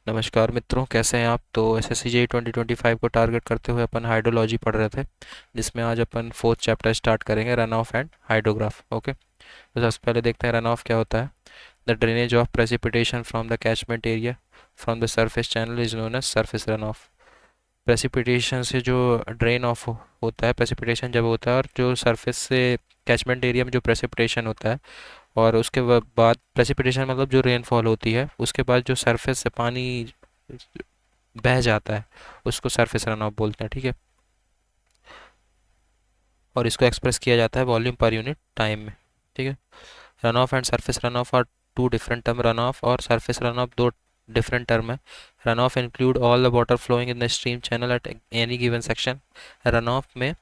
नमस्कार मित्रों, कैसे हैं आप। तो एसएससी जेईई 2025 को टारगेट करते हुए अपन हाइड्रोलॉजी पढ़ रहे थे, जिसमें आज अपन फोर्थ चैप्टर स्टार्ट करेंगे, run off and hydrograph. Okay, तो सबसे पहले देखते हैं रन ऑफ क्या होता है। The drainage of precipitation from the catchment area from the surface channel is known as surface run off. Precipitation से जो ड्रेन ऑफ होता है, प्रेसिपिटेशन जब होता है और जो सरफेस से कैचमेंट एरिया में जो प्रेसिपिटेशन होता है, और उसके बाद प्रेसिपिटेशन मतलब जो रेनफॉल होती है, उसके बाद जो सरफेस से पानी बह जाता है, उसको सरफेस रन ऑफ बोलते हैं। ठीक है, और इसको एक्सप्रेस किया जाता है वॉल्यूम पर यूनिट टाइम में। ठीक है, run off and surface run off are two different term. Run off और सरफेस रन ऑफ दो डिफरेंट टर्म है। Run off include all the water flowing in the stream channel at any given section. Run off में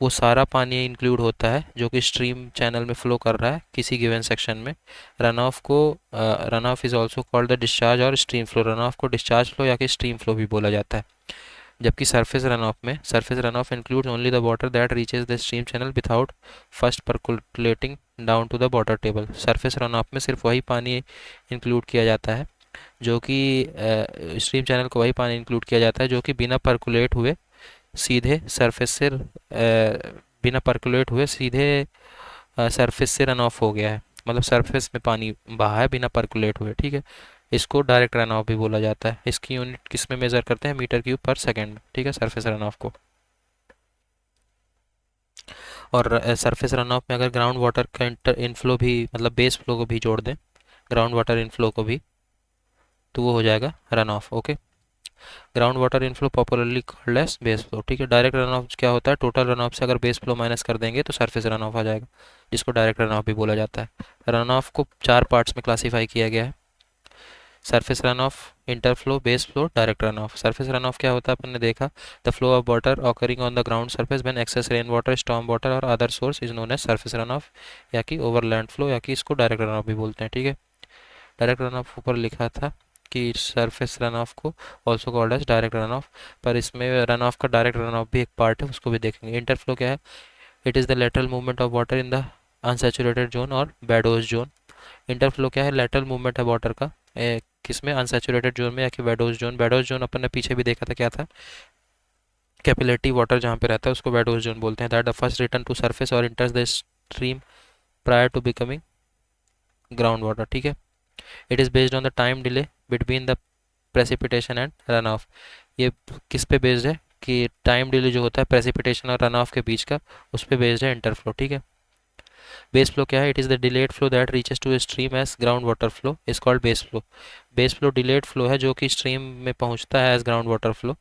वो सारा पानी include होता है जो कि स्ट्रीम चैनल में फ्लो कर रहा है किसी गिवन सेक्शन में। रन ऑफ को run off is also called the discharge और स्ट्रीम फ्लो। रन ऑफ को डिस्चार्ज फ्लो या कि स्ट्रीम फ्लो भी बोला जाता है। जबकि surface run off includes only the water that reaches the stream channel without first percolating down to the water table. Surface run off में सिर्फ वही पानी इंक्लूड किया जाता है जो कि स्ट्रीम चैनल को वही पानी इंक्लूड किया जाता है जो कि बिना परकुलेट हुए सीधे सरफेस से बिना परकुलेट हुए सीधे सरफेस से रन ऑफ हो गया है। मतलब सरफेस में पानी बहा है बिना परकुलेट हुए। ठीक है, इसको डायरेक्ट रन ऑफ भी बोला जाता है। इसकी यूनिट किस में मेज़र करते हैं, मीटर क्यूब पर सेकंड में। ठीक है, सरफेस रन ऑफ को। और सरफेस रन ऑफ में अगर ग्राउंड वाटर का इनफ्लो भी, मतलब बेस फ्लो को भी जोड़ दें, ग्राउंड वाटर इनफ्लो को भी, तो वो हो जाएगा run off. Okay, ground water inflow popularly called as base flow. ठीक है, डायरेक्ट रन ऑफ क्या होता है, टोटल रन ऑफ से अगर बेस फ्लो माइनस कर देंगे तो सरफेस रन ऑफ आ जाएगा, जिसको डायरेक्ट रन ऑफ भी बोला जाता है। रन ऑफ को चार पार्ट्स में क्लासीफाई किया गया है। Surface run off, interflow, base flow, direct run off. Surface run off क्या होता है, अपन ने देखा, the flow of water occurring on the ground surface when excess rain water, storm water और other source is known as surface run off, या कि overland flow, या कि इसको डायरेक्ट रन ऑफ भी बोलते हैं। ठीक है, डायरेक्ट रन ऑफ ऊपर लिखा था कि सरफेस रन ऑफ को also called as direct run off, पर इसमें रन ऑफ का डायरेक्ट रन ऑफ भी एक पार्ट है, उसको भी देखेंगे। इंटरफ्लो क्या है, it is the lateral movement of water in the unsaturated zone और बेडोज जोन। इंटरफ्लो क्या है, लेटरल मूवमेंट है वाटर का किसमें, अनसेचुरेटेड जोन में या कि वेडोज जोन। वेडोज जोन अपन ने पीछे भी देखा था क्या था, कैपिलरी वाटर जहाँ पे रहता है उसको वेडोज जोन बोलते हैं। That the first return to surface और enters the stream prior to becoming ground water. ठीक है, it is based on the time delay between the precipitation and run off. ये किस पे बेस्ड है कि टाइम डिले जो होता है प्रेसिपिटेशन और रन ऑफ के बीच का, उस पे बेस्ड है इंटरफ्लो। ठीक है, बेस फ्लो क्या है, it is the delayed flow that reaches to stream as ground water flow is called base flow. Base flow delayed flow है जो कि स्ट्रीम में पहुंचता है एज ग्राउंड वाटर फ्लो।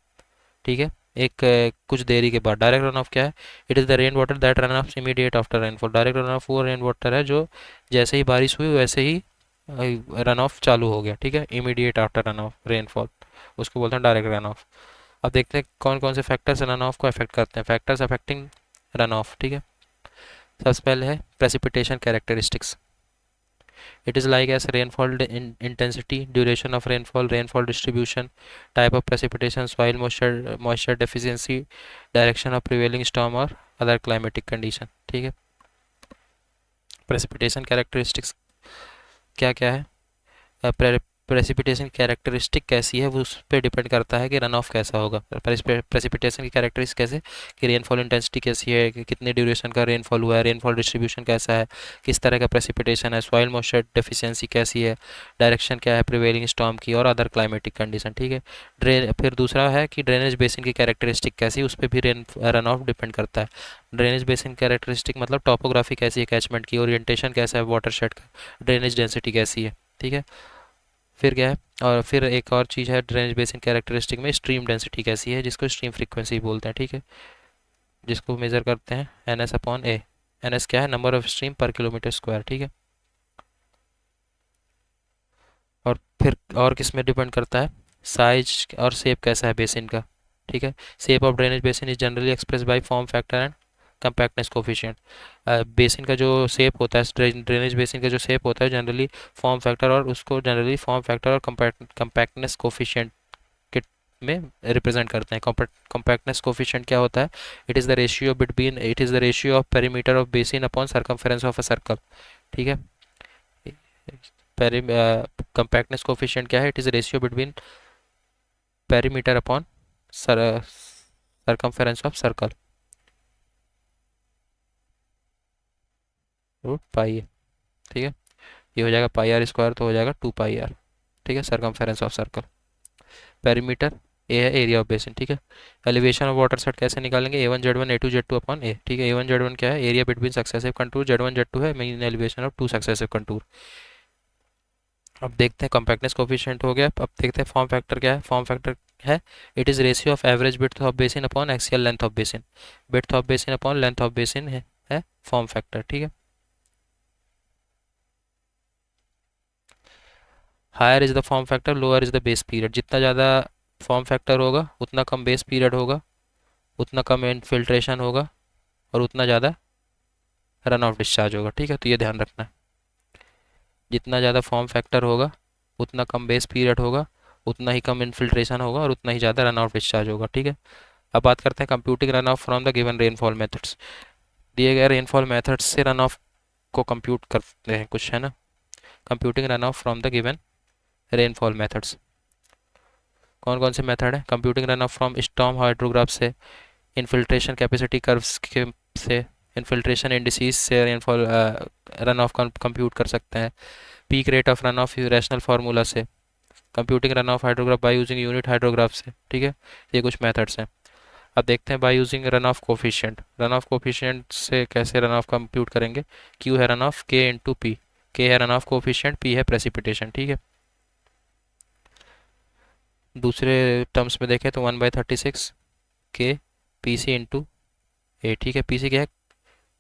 ठीक है, एक कुछ देरी के बाद। डायरेक्ट रन ऑफ क्या है, it is the rain water that run of immediate after rainfall. Direct run of वो रेन वाटर है जो जैसे ही बारिश हुई वैसे ही रन ऑफ चालू हो गया। ठीक है, immediate after run of rainfall, उसको बोलते हैं डायरेक्ट रन ऑफ। अब देखते हैं कौन कौन से फैक्टर्स रन ऑफ को अफेक्ट करते हैं। Factors affecting run of. ठीक है, सबसे पहले है precipitation characteristics. It is like S rainfall intensity, duration of rainfall, rainfall distribution, type of precipitation, soil moisture deficiency, direction of prevailing storm और other climatic condition. ठीक है, प्रेसिपिटेशन कैरेक्टरिस्टिक्स क्या क्या है, प्रेसिपिटेशन कैरेक्टरिस्टिक कैसी है वो उस पर डिपेंड करता है कि रन ऑफ कैसा होगा। प्रेसिपिटेशन की कैरेक्टरिस्टिक कैसे, कि रेनफॉल इंटेंसिटी कैसी है, कि कितने ड्यूरेशन का रेनफॉल हुआ है, रेनफॉल डिस्ट्रीब्यूशन कैसा है, किस तरह का प्रेसिपिटेशन है, सॉइल मॉइस्चर डेफिशिएंसी कैसी है, डायरेक्शन क्या है प्रिवेलिंग स्टॉर्म की, और अदर क्लाइमेटिक कंडीशन। ठीक है, फिर दूसरा है कि ड्रेनेज बेसिन की कैरेक्टरिस्टिक कैसी, उस पर भी रन ऑफ डिपेंड करता है। ड्रेनेज बेसिन कैरेक्टरिस्टिक मतलब टॉपोग्राफी कैसी है कैचमेंट की, ओरिएंटेशन कैसा है वाटर शेड का, ड्रेनेज डेंसिटी कैसी है। ठीक है, फिर क्या है, और फिर एक और चीज़ है ड्रेनेज बेसिन कैरेक्टरिस्टिक में, स्ट्रीम डेंसिटी कैसी है, जिसको स्ट्रीम फ्रीक्वेंसी बोलते हैं। ठीक है, जिसको मेज़र करते हैं एन एस अपॉन ए। एन एस क्या है, नंबर ऑफ स्ट्रीम पर किलोमीटर स्क्वायर। ठीक है, और फिर और किस में डिपेंड करता है, साइज और शेप कैसा है बेसिन का। ठीक है, shape of drainage basin is generally express by form factor and compactness coefficient. Basin का जो शेप होता है, ड्रेनेज बेसिन का जो शेप होता है जनरली फॉर्म फैक्टर, और उसको जनरली फॉर्म फैक्टर और कंपैक्टनेस कोफिशिएंट के में रिप्रेजेंट करते हैं। कंपैक्टनेस कोफिशिएंट क्या होता है, it is the ratio of perimeter of basin upon circumference of a circle. ठीक है, पेरी कंपैक्टनेस कोफिशिएंट क्या है, it is ratio between perimeter upon circumference of circle root pi है। ठीक है, ये हो जाएगा पाई आर स्क्वायर, तो हो जाएगा 2 पाई आर। ठीक है, सरकमफेरेंस ऑफ सर्कल। पेरीमीटर ए है, एरिया ऑफ बेसिन। ठीक है, एलिवेशन ऑफ वाटर सेट कैसे निकालेंगे, A1 Z1 A2 Z2 upon ए। ठीक है, A1 Z1 क्या है, area between successive contour, Z1 Z2 है mean elevation of 2 successive contour. अब देखते हैं कॉम्पैक्टनेस कोफिशिएंट हो गया। अब देखते हैं फॉर्म फैक्टर क्या है। फॉर्म फैक्टर है it is ratio of average width of basin upon axial length of basin. Width of basin upon length of basin है फॉर्म फैक्टर। ठीक है, higher is the form factor, lower is the base period. जितना ज़्यादा form factor होगा उतना कम base period होगा, उतना कम infiltration होगा और उतना ज़्यादा रन ऑफ डिस्चार्ज होगा। ठीक है, तो ये ध्यान रखना है। जितना ज़्यादा फॉर्म फैक्टर होगा उतना कम बेस पीरियड होगा, उतना ही कम इनफिल्ट्रेशन होगा और उतना ही ज़्यादा रन ऑफ डिस्चार्ज होगा। ठीक है, अब बात करते हैं computing run off from the given rainfall methods. दिए गए रेनफॉल मेथड्स से रन ऑफ को कंप्यूट करते हैं कुछ, है ना। Computing run off from the given rainfall methods कौन कौन से मेथड है। Computing run off from storm hydrograph से, इनफिल्ट्रेशन कैपेसिटी कर्व्स के से, इनफिल्ट्रेशन इंडिसेस से रेनफॉल रन ऑफ कंप्यूट कर सकते हैं। Peak rate of run of rational formula से, computing run off hydrograph by using unit hydrograph से। ठीक है, ये कुछ मेथड्स हैं। अब देखते हैं by using run of coefficient. Run of coefficient से कैसे रन ऑफ कंप्यूट करेंगे। क्यू है रन ऑफ, के इंटू पी। के है रन ऑफ कोफिशिएंट, पी है प्रेसिपिटेशन। ठीक है, दूसरे टर्म्स में देखें तो 1/36 के पी सी इंटू ए। ठीक है, पी सी क्या है,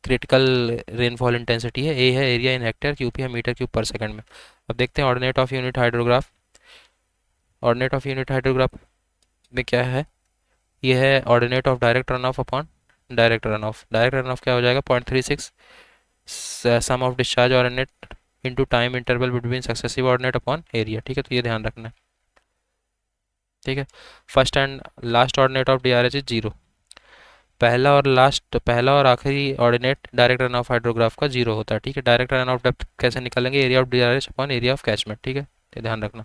क्रिटिकल रेनफॉल इंटेंसिटी है। ए है area in hectare, Q P है मीटर क्यूब पर सेकंड में। अब देखते हैं ordinate of unit hydrograph. Ordinate of unit hydrograph में क्या है, ये है ordinate of direct run off upon direct run off. Direct run off क्या हो जाएगा, 0.36 sum of discharge ordinate into time interval between successive ordinate upon area. ठीक है, तो ये ध्यान रखना है। ठीक है, first and last ordinate of D R H is 0। पहला और आखिरी ordinate direct run off hydrograph का 0 होता है। ठीक है, डायरेक्ट रन ऑफ डेप्थ कैसे निकालेंगे, area of D R H upon area of catchment. ठीक है, ये ध्यान रखना।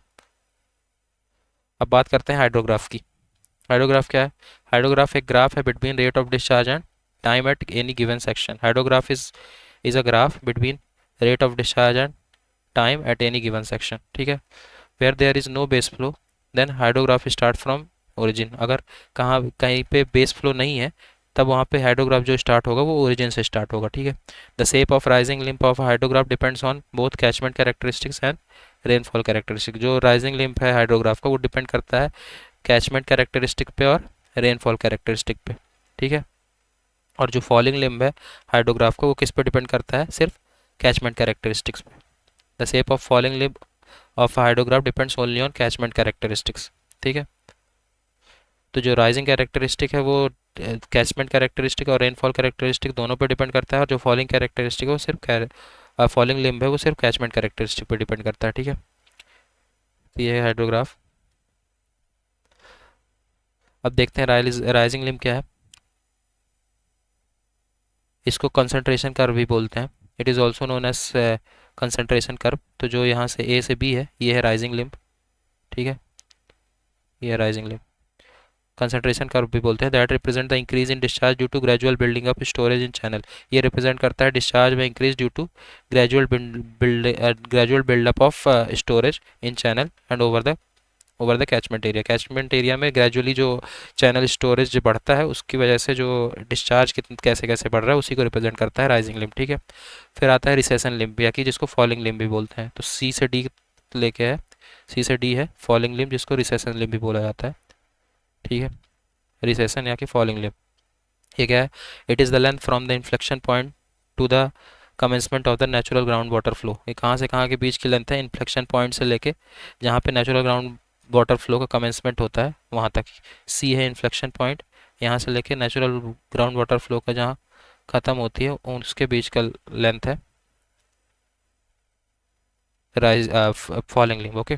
अब बात करते हैं हाइड्रोग्राफ की। हाइड्रोग्राफ क्या है, हाइड्रोग्राफ एक ग्राफ है between rate of discharge and time at any given section. Hydrograph is a graph between rate of discharge and time at any given section. ठीक है, where there is no base flow then hydrograph start from origin. अगर कहीं पे base flow नहीं है तब वहाँ पे हाइड्रोग्राफ जो स्टार्ट होगा वो ओरिजिन से स्टार्ट होगा। ठीक है, the shape of rising lymph of hydrograph depends on both catchment characteristics and rainfall characteristic. जो राइजिंग लिम्फ है हाइड्रोग्राफ का वो डिपेंड करता है कैचमेंट कैरेक्टरिस्टिक पे और रेनफॉल कैरेक्टरिस्टिक पे। ठीक है, और जो फॉलिंग लिम्ब है हाइड्रोग्राफ का वो किस पे डिपेंड करता है, सिर्फ कैचमेंट कैरेक्टरिस्टिक्स पे। The shape of falling limb of hydrograph depends only on catchment characteristics. ठीक है, तो जो राइजिंग कैरेक्टरिस्टिक है वो कैचमेंट कैरेक्टरिस्टिक और रेनफॉल कैरेक्टरिस्टिक दोनों पे डिपेंड करता है, और जो फॉलिंग कैरेक्टरिस्टिक है वो सिर्फ फॉलिंग लिम्ब है वो सिर्फ कैचमेंट कैरेक्टरिस्टिक पे डिपेंड करता है। ठीक है, तो ये है हाइड्रोग्राफ। अब देखते हैं राइजिंग लिम्ब क्या है। इसको कंसंट्रेशन कर्व भी बोलते हैं। It is also known as concentration curve. तो जो यहाँ से ए से बी है ये है राइजिंग लिम्ब। ठीक है, ये है राइजिंग लिम्ब। कंसंट्रेशन कर्व भी बोलते हैं। That represent the increase in discharge due to gradual building up storage in channel. ये रिप्रेजेंट करता है डिस्चार्ज में increase due to gradual buildup of storage in channel and over the catchment area. Catchment area में gradually जो channel storage जो बढ़ता है उसकी वजह से जो डिस्चार्ज कैसे कैसे बढ़ रहा है उसी को रिप्रेजेंट करता है राइजिंग लिम्ब। ठीक है, फिर आता है रिसेशन लिम्ब या कि जिसको फॉलिंग लिम्ब भी बोलते हैं। तो सी से डी लेके है, सी से डी है फॉलिंग लिम्ब जिसको रिसेशन लिम्ब भी बोला जाता है। ठीक है, रिसेशन या कि फॉलिंग लिम्ब ये क्या है, it is the length from the inflection point two the commencement of the natural ground water flow. ये कहाँ से कहाँ के बीच की लेंथ है, इन्फ्लेक्शन पॉइंट से लेके जहाँ पे नेचुरल ग्राउंड वाटर फ्लो का कमेंसमेंट होता है वहाँ तक। सी है इन्फ्लेक्शन पॉइंट, यहाँ से लेके नेचुरल ग्राउंड वाटर फ्लो का जहाँ ख़त्म होती है उसके बीच का लेंथ है rise falling limb. Okay,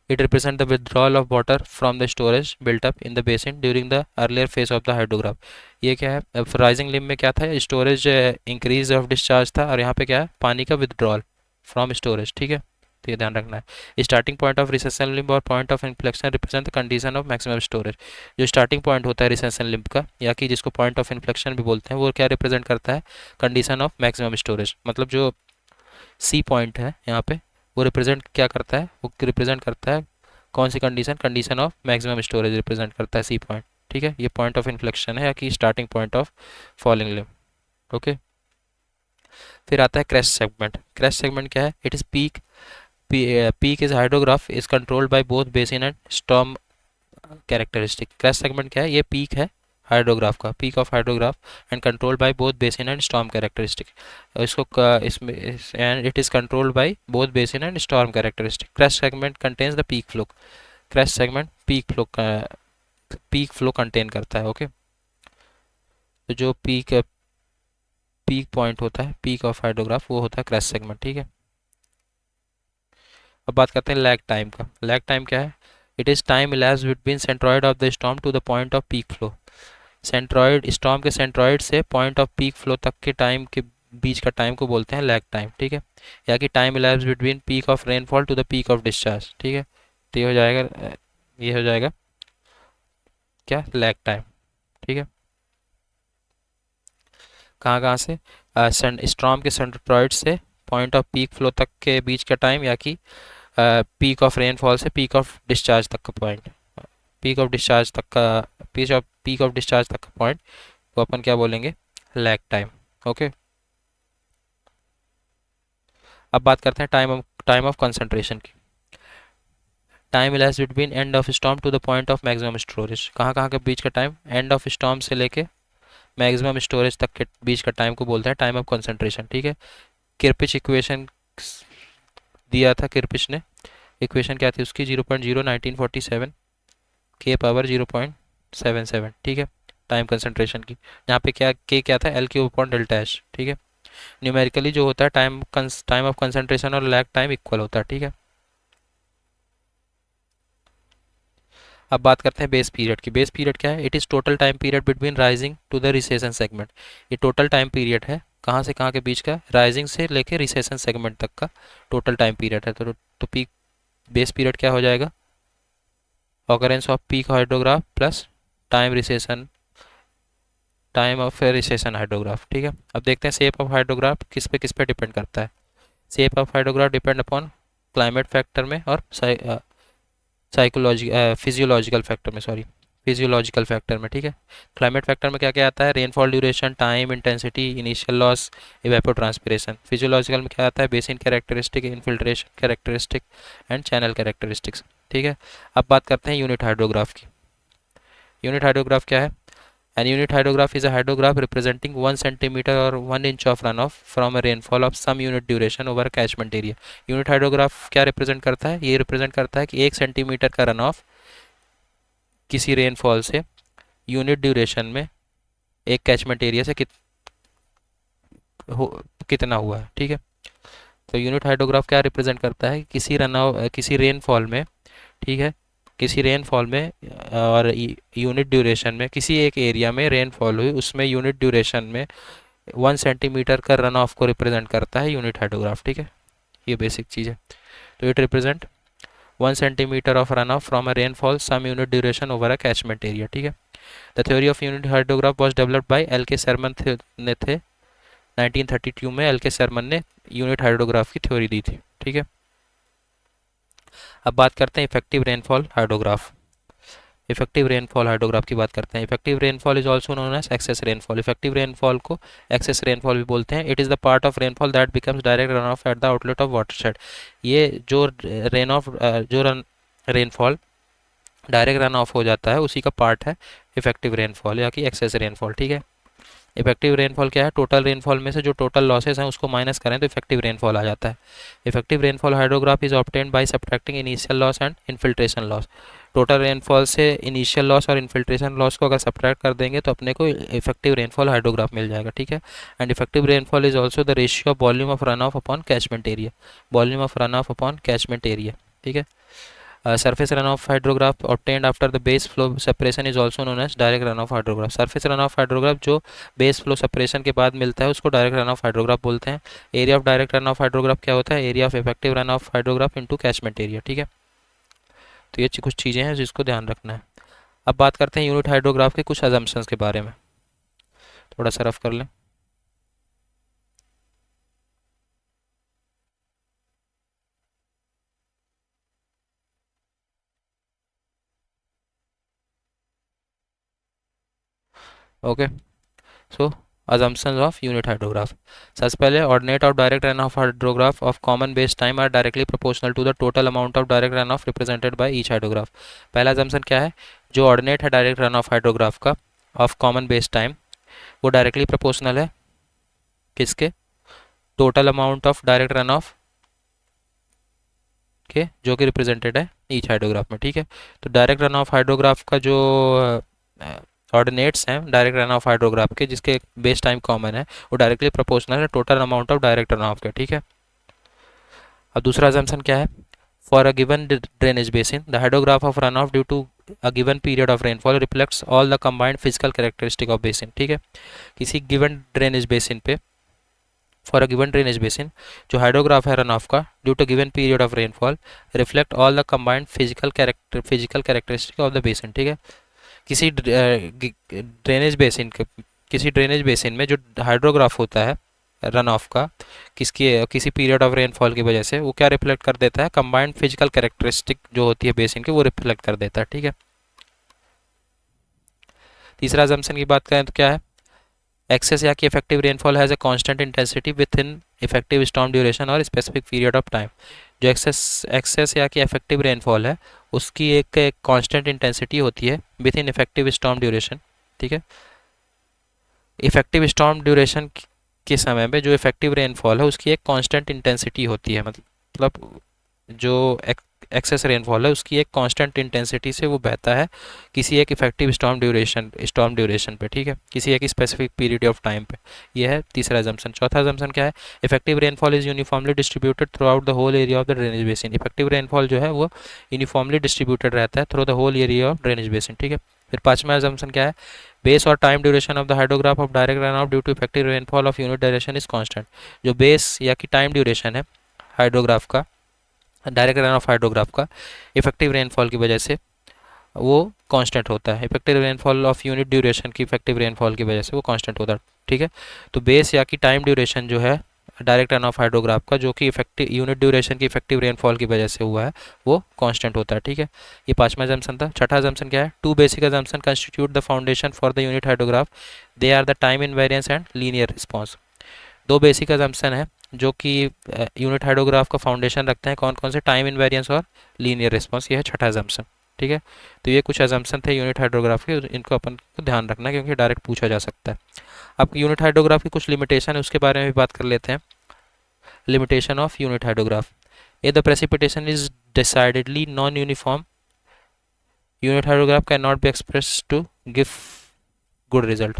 it represents the withdrawal of water from the storage built up in the basin during the earlier phase of the hydrograph। ये क्या है, राइजिंग लिम्ब में क्या था, स्टोरेज इंक्रीज ऑफ डिस्चार्ज था, और यहाँ पे क्या है पानी का विदड्रॉल फ्रॉम स्टोरेज। ठीक है, तो ये ध्यान रखना है। Starting point of recession limb और point of inflection represent the condition of maximum storage. जो स्टार्टिंग पॉइंट होता है रिसेशन लिम्ब का, या कि जिसको पॉइंट ऑफ इन्फ्लेक्शन भी बोलते हैं, वो क्या रिप्रेजेंट करता है? Condition of maximum storage. मतलब जो सी पॉइंट है यहाँ पे, वो रिप्रेजेंट क्या करता है? वो रिप्रेजेंट करता है कौन सी condition? Condition of maximum storage represent करता है सी पॉइंट। ठीक है, ये पॉइंट ऑफ इन्फ्लेक्शन है, या कि starting point of falling limb. Okay, फिर आता है क्रेस्ट सेगमेंट। क्रेस्ट सेगमेंट क्या है? It is peak. Peak is hydrograph is controlled by both basin and storm characteristic. Crest segment क्या है? ये पीक है हाइड्रोग्राफ का, peak of hydrograph, and controlled by both basin and storm characteristic. इसको इसमें and it is controlled by both basin and storm characteristic. Crest segment contains the peak flow. Crest segment peak flow contain करता है। Okay, तो जो peak point होता है, peak of hydrograph, वो होता है क्रेस्ट सेगमेंट। ठीक है, अब बात करते हैं लैग टाइम का। लैग टाइम क्या है? It is time elapsed between centroid of the storm to the point of peak flow. Centroid, storm के सेंट्रॉइड से पॉइंट ऑफ पीक फ्लो तक के टाइम के बीच का टाइम को बोलते हैं लैग टाइम। ठीक है, या कि time elapsed between peak of rainfall to the peak of discharge. ठीक है, तो ये हो जाएगा, ये हो जाएगा क्या? Lag time. ठीक है, कहाँ कहाँ से? स्टॉर्म के सेंट्रॉइड से पॉइंट ऑफ पीक फ्लो तक के बीच का टाइम, या कि पीक ऑफ रेनफॉल से पीक ऑफ डिस्चार्ज तक का पॉइंट, पीक ऑफ डिस्चार्ज तक का, पीक ऑफ डिस्चार्ज तक का पॉइंट को अपन क्या बोलेंगे? Lag time. ओके, अब बात करते हैं टाइम ऑफ कंसंट्रेशन की। Time elapsed between end of storm to the point of maximum storage. कहाँ कहाँ के बीच का टाइम? एंड ऑफ स्टॉर्म से लेके मैक्सिमम स्टोरेज तक के बीच का टाइम को बोलते हैं टाइम ऑफ कंसंट्रेशन। ठीक है, किर्पिच इक्वेशन दिया था किर्पिच ने। इक्वेशन क्या थी उसकी? 0.01947 के पावर 0.77। ठीक है, टाइम कंसंट्रेशन की। यहाँ पे क्या के क्या था? L cube upon delta H. ठीक है, न्यूमेरिकली जो होता है टाइम ऑफ कंसंट्रेशन और लैग टाइम इक्वल होता है। ठीक है, अब बात करते हैं बेस पीरियड की। बेस पीरियड क्या है? It is total time period between rising to the recession segment. ये टोटल टाइम पीरियड है, कहाँ से कहाँ के बीच का? राइजिंग से लेके रिसेशन सेगमेंट तक का टोटल टाइम पीरियड है। तो पीक बेस पीरियड क्या हो जाएगा? Occurrence off peak hydrograph plus time of recession hydrograph. ठीक है, अब देखते हैं शेप ऑफ हाइड्रोग्राफ किस पे डिपेंड करता है। Shape of hydrograph depend upon climate factor में और फिजियोलॉजिकल फैक्टर में, सॉरी, फिजियोलॉजिकल फैक्टर में। ठीक है, क्लाइमेट फैक्टर में क्या क्या आता है? Rainfall duration, time, intensity, initial loss, evapotranspiration. Physiological में क्या आता है? Basin characteristic, infiltration characteristic and channel characteristics. ठीक है, अब बात करते हैं यूनिट हाइड्रोग्राफ की। यूनिट हाइड्रोग्राफ क्या है? An unit hydrograph is a hydrograph representing 1 centimeter or 1 inch of runoff from a rainfall of some unit duration over a catchment area. Unit hydrograph क्या रिप्रेजेंट करता है? ये रिप्रेजेंट करता है कि 1 सेंटीमीटर का रन ऑफ किसी रेनफॉल से यूनिट ड्यूरेशन में एक कैचमेंट एरिया से कितना हुआ है। ठीक है, तो यूनिट हाइड्रोग्राफ क्या रिप्रेजेंट करता है? किसी रेनफॉल में, ठीक है, किसी रेनफॉल में और यूनिट ड्यूरेशन में, किसी एक एरिया में रेनफॉल हुई, उसमें यूनिट ड्यूरेशन में 1 सेंटीमीटर का रन ऑफ को रिप्रेजेंट करता है यूनिट हाइड्रोग्राफ। ठीक है, ये बेसिक चीज़ है। तो it represent 1 centimetre of run off from a rainfall some unit duration over a catchment area. ठीक है, the theory of unit hydrograph was developed by L K Sherman ने थे 1932 में। एल के शर्मन ने unit hydrograph की theory दी थी। ठीक है, अब बात करते हैं effective rainfall hydrograph. Effective rainfall hydrograph की बात करते हैं। Effective rainfall is also known as excess rainfall. Effective rainfall को एक्सेस रेनफॉल भी बोलते हैं। It is the part of rainfall that becomes direct run off at the outlet of watershed. ये जो रेनफॉल डायरेक्ट रन ऑफ हो जाता है, उसी का पार्ट है इफेक्टिव रेनफॉल या कि एक्सेस रेनफॉल। ठीक है, इफेक्टिव रेनफॉल क्या है? टोटल रेनफॉल में से जो टोटल लॉसेस हैं उसको माइनस करें तो इफेक्टिव रेनफॉल आ जाता है। Effective rainfall hydrograph is obtained by subtracting initial loss and infiltration loss. Total rainfall से इनिशियल लॉस और इन्फिल्ट्रेशन लॉस को अगर सब्ट्रैक्ट कर देंगे तो अपने को इफेक्टिव रेनफॉल हाइड्रोग्राफ मिल जाएगा। ठीक है, and effective rainfall is also the ratio of volume of run off upon catchment area. Volume of run off upon catchment area. ठीक है, Surface runoff hydrograph obtained after the base flow separation is also known as direct runoff hydrograph. Surface runoff hydrograph जो base flow separation के बाद मिलता है उसको direct runoff hydrograph बोलते हैं. Area of direct runoff hydrograph क्या होता है? Area of effective runoff hydrograph into catchment area. ठीक है, तो ये कुछ चीज़ें हैं जिसको ध्यान रखना है. अब बात करते हैं यूनिट हाइड्रोग्राफ के कुछ अजम्पशंस के बारे में. थोड़ा सा रफ कर लें. Okay, so assumptions of unit hydrograph. सबसे पहले ordinate of direct runoff hydrograph of common base time are directly proportional to the total amount of direct runoff represented by each hydrograph. पहला assumption क्या है? जो ordinate है direct runoff hydrograph का of common base time वो directly proportional है किसके? total amount of direct runoff के जो कि represented है each hydrograph में. ठीक है, तो direct runoff hydrograph का जो ऑर्डिनेट्स हैं डायरेक्ट रन ऑफ हाइड्रोग्राफ के जिसके बेस टाइम कॉमन है वो डायरेक्टली प्रोपोर्शनल है total amount of direct run off के. ठीक है, अब दूसरा अजम्पशन क्या है? For a given drainage basin the hydrograph of run off due to a given period of rainfall reflects all the combined physical characteristic of basin. ठीक है, किसी गिवन ड्रेनेज बेसिन पे for a given drainage basin जो hydrograph है run off का due to given period of rainfall reflect all the combined physical characteristic of the basin. ठीक है, किसी ड्रेनेज बेसिन में जो हाइड्रोग्राफ होता है रन ऑफ का किसी पीरियड ऑफ रेनफॉल की वजह से वो क्या रिफ्लेक्ट कर देता है? कंबाइंड फिजिकल कैरेक्टरिस्टिक जो होती है बेसिन की वो रिफ्लेक्ट कर देता है. ठीक है, तीसरा अजम्पशन की बात करें तो क्या है? एक्सेस या कि effective rainfall has a constant intensity with in effective storm duration और स्पेसिफिक पीरियड ऑफ टाइम. जो एक्सेस या कि इफेक्टिव रेनफॉल है उसकी एक कांस्टेंट इंटेंसिटी होती है with in effective storm duration. ठीक है, इफेक्टिव स्टॉर्म ड्यूरेशन के समय में जो इफेक्टिव रेनफॉल है उसकी एक कांस्टेंट इंटेंसिटी होती है. मतलब जो एक्सेस रेनफॉल है उसकी एक कांस्टेंट इंटेंसिटी से वो बहता है किसी एक इफेक्टिव स्टॉर्म ड्यूरेशन पे. ठीक है, किसी एक स्पेसिफिक पीरियड ऑफ टाइम पे. ये है तीसरा अजम्पशन. चौथा अजम्पशन क्या है? Effective rainfall is uniformly distributed throughout the whole area of the drainage basin. Effective rainfall जो है वो यूनिफॉर्मली डिस्ट्रीब्यूटेड रहता है through the whole area of drainage basin. ठीक है, फिर पांचवा अजम्पशन क्या है? बेस और time duration of the hydrograph of direct run off due to effective rainfall of unit direction is constant. जो बेस या कि टाइम ड्यूरेशन है हाइड्रोग्राफ का डायरेक्ट रन ऑफ हाइड्रोग्राफ का इफेक्टिव रेनफॉल की वजह से वो कांस्टेंट होता है. Effective rainfall of unit duration की इफेक्टिव रेनफॉल की वजह से वो कांस्टेंट होता है. ठीक है, तो बेस या कि टाइम ड्यूरेशन जो है डायरेक्ट रन ऑफ हाइड्रोग्राफ का जो कि इफेक्टिव यूनिट ड्यूरेशन की इफेक्टिव रेनफॉल की वजह से हुआ है वो कांस्टेंट होता है. ठीक है, ये पांचवा अजम्पशन था. छठा अजम्पशन क्या है? Two basic assumption constitute the foundation for the unit hydrograph. They are the time invariance and linear response. दो बेसिक अजम्पशन है जो कि यूनिट हाइड्रोग्राफ का फाउंडेशन रखते हैं. कौन कौन से? टाइम इनवेरियंस और लीनियर रिस्पॉन्स. ये है छठा अजम्पशन. ठीक है, तो ये कुछ अजम्पशन थे यूनिट हाइड्रोग्राफ के, इनको अपन को ध्यान रखना है क्योंकि डायरेक्ट पूछा जा सकता है. अब यूनिट हाइड्रोग्राफ की कुछ लिमिटेशन है उसके बारे में भी बात कर लेते हैं. Limitation of unit hydrograph. A the precipitation is decidedly non uniform unit hydrograph can not be express to give good result.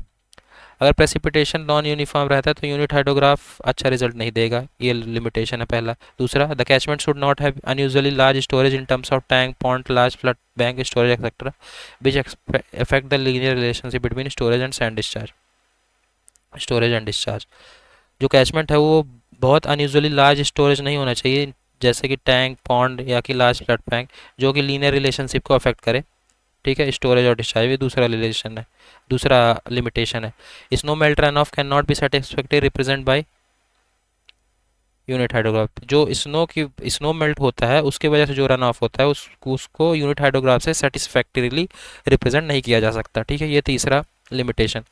अगर प्रेसिपिटेशन नॉन यूनिफॉर्म रहता है तो यूनिट हाइड्रोग्राफ अच्छा रिजल्ट नहीं देगा. ये लिमिटेशन है पहला. दूसरा, the catchment should not have unusually large storage in terms of tank pond large flood bank storage etcetera which affect the linear relationship between storage and sand discharge. Storage and discharge जो catchment है वो बहुत unusually large storage नहीं होना चाहिए जैसे कि tank pond या कि लार्ज फ्लड बैंक जो कि लीनियर रिलेशनशिप को अफेक्ट करे. ठीक है, स्टोरेज और डिस्चार्ज. ये दूसरा रिलेशन है, दूसरा लिमिटेशन है. Snow melt run of can not B satisfactory represent by unit hydrograph. जो स्नो मेल्ट होता है उसके वजह से जो रन ऑफ होता है उसको यूनिट हाइड्रोग्राफ से सेटिस्फैक्टरीली रिप्रेजेंट नहीं किया जा सकता. ठीक है, ये तीसरा limitation.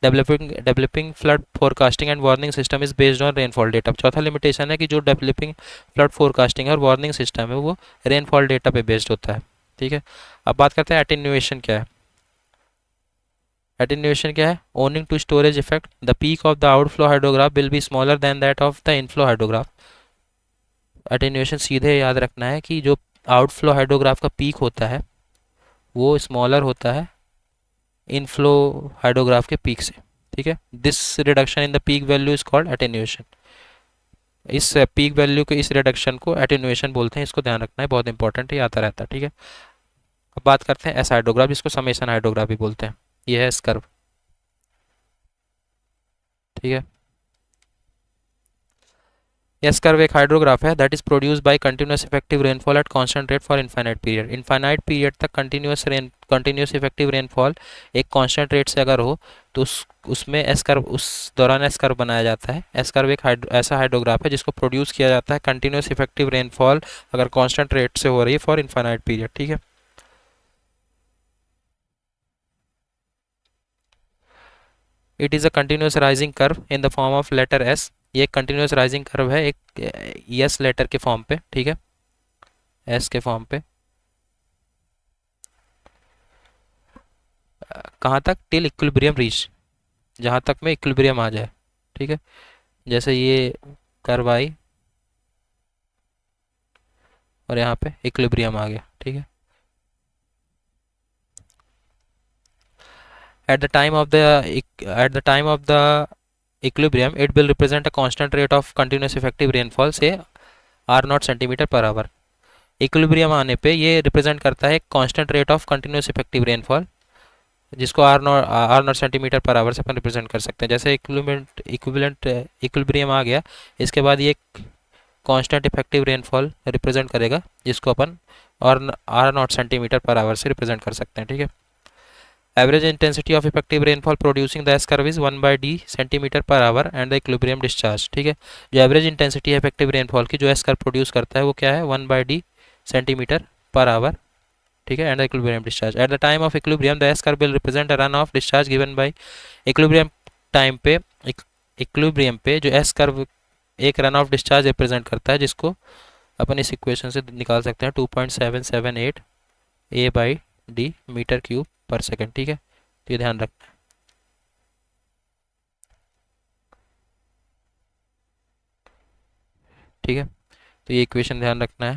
Developing flood forecasting and warning system is based on rainfall data. चौथा लिमिटेशन है कि जो डेवलपिंग फ्लड फोरकास्टिंग और वार्निंग सिस्टम है वो रेनफॉल डेटा पे बेस्ड होता है. ठीक है, अब बात करते हैं एटेन्यूएशन क्या है. एटेन्यूएशन क्या है? Owing to storage effect the peak of the outflow hydrograph will be smaller than that of the inflow hydrograph. Attenuation सीधे याद रखना है कि जो आउटफ्लो हाइड्रोग्राफ का पीक होता है वो स्मॉलर होता है इनफ्लो हाइड्रोग्राफ के पीक से. ठीक है, this reduction in the peak value is called attenuation. इस पीक वैल्यू के इस रिडक्शन को एटेन्यूएशन बोलते हैं, इसको ध्यान रखना है, बहुत इंपॉर्टेंट है, आता रहता है, ठीक है। अब बात करते हैं एस हाइड्रोग्राफ, जिसको समेशन हाइड्रोग्राफ भी बोलते हैं। ये है एस कर्व, ठीक है। एस कर्व एक हाइड्रोग्राफ है that is produce by continuous effective rainfall at constant rate for infinite period. Infinite period तक कंटिन्यूस इफेक्टिव रेनफॉल एक कांस्टेंट रेट से अगर हो तो उसमें एस कर्व, उस दौरान एस कर्व बनाया जाता है। एस कर्व एक ऐसा हाइड्रोग्राफ है जिसको प्रोड्यूस किया जाता है कंटिन्यूस इफेक्टिव रेनफॉल अगर कांस्टेंट रेट से हो रही है फॉर इनफाइनाइट पीरियड, ठीक है। It is a continuous rising curve in the form of letter S. ये एक कंटिन्यूस राइजिंग कर्व है एक यस लेटर के फॉर्म पे, ठीक है, एस के फॉर्म पे। कहाँ तक? टिल इक्विलिब्रियम रीच, जहाँ तक में इक्विलिब्रियम आ जाए, ठीक है। जैसे ये कर्व आई और यहाँ पे इक्विलिब्रियम आ गया, ठीक है। at the time of the at the time of the equilibrium it will represent a constant rate of continuous effective rainfall, say r naught centimetre per hour. Equilibrium आने पे ये रिप्रेजेंट करता है constant rate of continuous effective rainfall, जिसको R naught centimetre per hour से अपन represent कर सकते हैं। जैसे इक्विवेलेंट इक्विलिब्रियम आ गया, इसके बाद ये कांस्टेंट इफेक्टिव रेनफॉल रिप्रेजेंट करेगा, जिसको अपन और R naught centimetre per hour से रिप्रेजेंट कर सकते हैं, ठीक है। Average intensity of effective rainfall producing the S curve is 1/d centimetre per hour and the equilibrium discharge, ठीक है। जो एवरेज इंटेंसिटी है इफेक्टिव रेनफॉल की जो एस कर्व प्रोड्यूस करता है वो क्या है? 1/d सेंटीमीटर पर आवर, ठीक है, and the equilibrium discharge. At the time of equilibrium the S curve will represent a run of discharge given by equilibrium time पे। इक्विलिब्रियम पे जो एस कर्व एक रन ऑफ डिस्चार्ज रिप्रेजेंट करता है, जिसको अपन इस इक्वेशन से निकाल सकते हैं 2.778 a/d मीटर क्यूब पर सेकेंड, ठीक है। तो ये ध्यान रखना है, ठीक है। तो ये इक्वेशन ध्यान रखना है,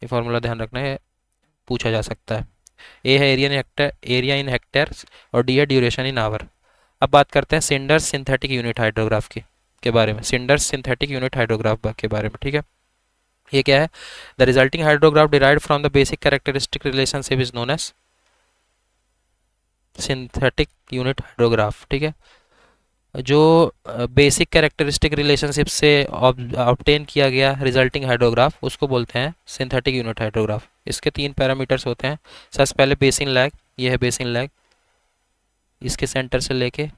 ये फॉर्मूला ध्यान रखना है, पूछा जा सकता है। ए है एरिया इन हेक्टेयर्स और डी है ड्यूरेशन इन आवर। अब बात करते हैं सिंडर्स सिंथेटिक यूनिट हाइड्रोग्राफ के बारे में, सिंडर्स सिंथेटिक यूनिट हाइड्रोग्राफ के बारे में, ठीक है। ये क्या है? The resulting hydrograph derived from the basic characteristic relationship is known as synthetic unit hydrograph, ठीक है। जो बेसिक कैरेक्टरिस्टिक रिलेशनशिप से ऑब्टेन किया गया रिजल्टिंग हाइड्रोग्राफ उसको बोलते हैं सिंथेटिक यूनिट हाइड्रोग्राफ। इसके 3 पैरामीटर्स होते हैं। सबसे पहले बेसिन लैग, ये है बेसिन लैग, इसके सेंटर से लेके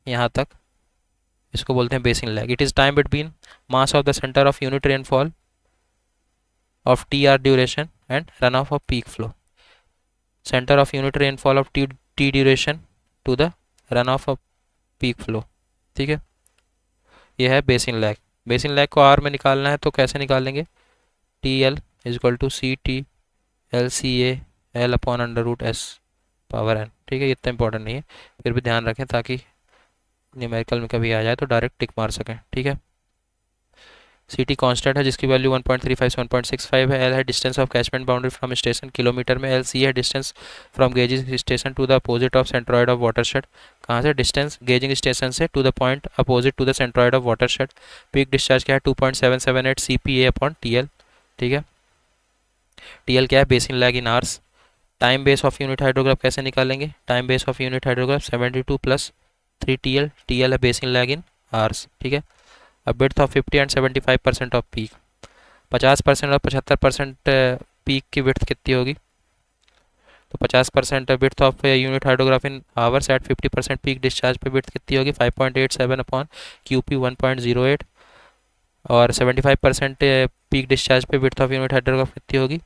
यहाँ तक, इसको बोलते हैं basin lag. It is time between mass of the centre of unit rainfall of T R duration and run off peak flow, centre of unit rainfall of T duration to the run off peak flow, ठीक है। ये है basin lag. Basin lag को आर में निकालना है तो कैसे निकालेंगे? T L is equal to C T L C A L upon under root S power N, ठीक है। इतना इंपॉर्टेंट नहीं है, फिर भी ध्यान रखें ताकि न्यूमेरिकल में कभी आ जाए तो डायरेक्ट टिक मार सकें, ठीक है। सी टी कॉन्स्टेंट है जिसकी वैल्यू 1.35 से 1.65 है। एल है distance of catchment boundary from station kilometre में। एल सी है distance from gauging station to the opposite of centroid of watershed. कहाँ से? डिस्टेंस गेजिंग स्टेशन से to the point opposite to the centroid of watershed. Peak discharge क्या है? 2.778 C P A upon T L, ठीक है। T L क्या है? Basin lag in hours. Time base of unit hydrograph कैसे निकालेंगे? Time base of unit hydrograph 72 plus 3 T L. T L है basin lag in hours, ठीक है। अब width of 50 and 75% off peak, 50% और 75% पीक की विड्थ कितनी होगी? तो 50% width of unit hydrograph in hours at 50% peak discharge पे विड्थ कितनी होगी? 5.87 अपॉन क्यू पी 1.08। और 75% पीक डिस्चार्ज पे विड्थ ऑफ यूनिट हाइड्रोग्राफ कितनी होगी?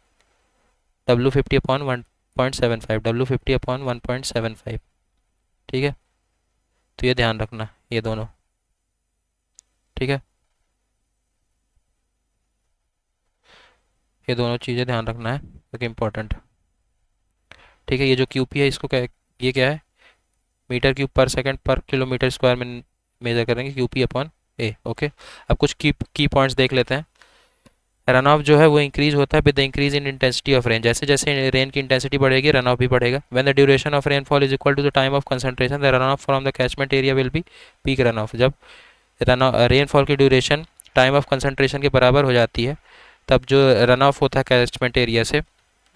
W50 अपॉन 1.75, W50 अपॉन 1.75, ठीक है। तो ये ध्यान रखना, ये दोनों, ठीक है। ये दोनों चीज़ें ध्यान रखना है क्योंकि इम्पोर्टेंट, ठीक है। ये जो क्यूपी है इसको क्या, ये क्या है? मीटर क्यूब पर सेकंड पर किलोमीटर स्क्वायर में मेजर करेंगे, क्यूपी अपॉन ए, ओके। अब कुछ की पॉइंट्स देख लेते हैं। रन ऑफ जो है वो इंक्रीज होता है with the increase in intensity of rain. जैसे जैसे रेन की इंटेंसिटी बढ़ेगी रन ऑफ भी बढ़ेगा। When the duration of rainfall is equal to the time of concentration the run off from the catchment area will be peak run off. जब rainfall की duration time of concentration के बराबर हो जाती है, तब जो रन ऑफ होता है कैचमेंट एरिया से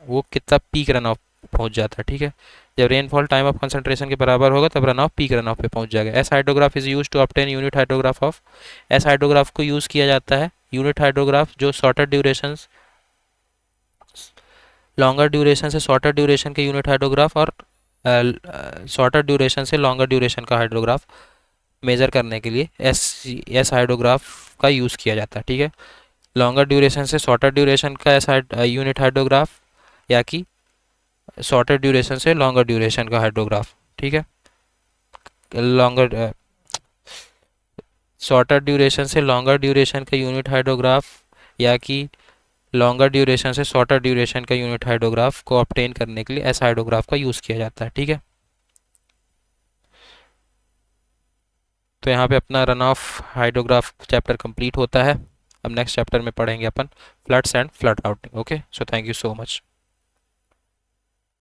वो कितना पीक रन ऑफ पहुंच जाता है। ठीक है, जब रेनफॉल टाइम ऑफ कंसंट्रेशन के बराबर होगा तब run off peak run off पे पहुंच जाएगा। S hydrograph is use to obtain unit hydrograph of. S hydrograph को यूज़ किया जाता है यूनिट हाइड्रोग्राफ जो शॉर्टर ड्यूरेशन, लॉन्गर ड्यूरेशन से शॉर्टर ड्यूरेशन के यूनिट हाइड्रोग्राफ और शॉर्टर ड्यूरेशन से लॉन्गर ड्यूरेशन का हाइड्रोग्राफ मेज़र करने के लिए एस हाइड्रोग्राफ का यूज़ किया जाता है। ठीक है, लॉन्गर ड्यूरेशन से शॉर्टर ड्यूरेशन का यूनिट हाइड्रोग्राफ या कि शॉर्टर ड्यूरेशन से लॉन्गर ड्यूरेशन का हाइड्रोग्राफ। ठीक है, लॉन्गर शॉर्टर ड्यूरेशन से लॉन्गर ड्यूरेशन का यूनिट हाइड्रोग्राफ या कि लॉन्गर ड्यूरेशन से शॉर्टर ड्यूरेशन का यूनिट हाइड्रोग्राफ को ऑब्टेन करने के लिए एस हाइड्रोग्राफ का यूज़ किया जाता है। ठीक है, तो यहाँ पे अपना run off hydrograph chapter complete होता है। अब नेक्स्ट चैप्टर में पढ़ेंगे अपन floods and flood routing. Okay, so thank you so much.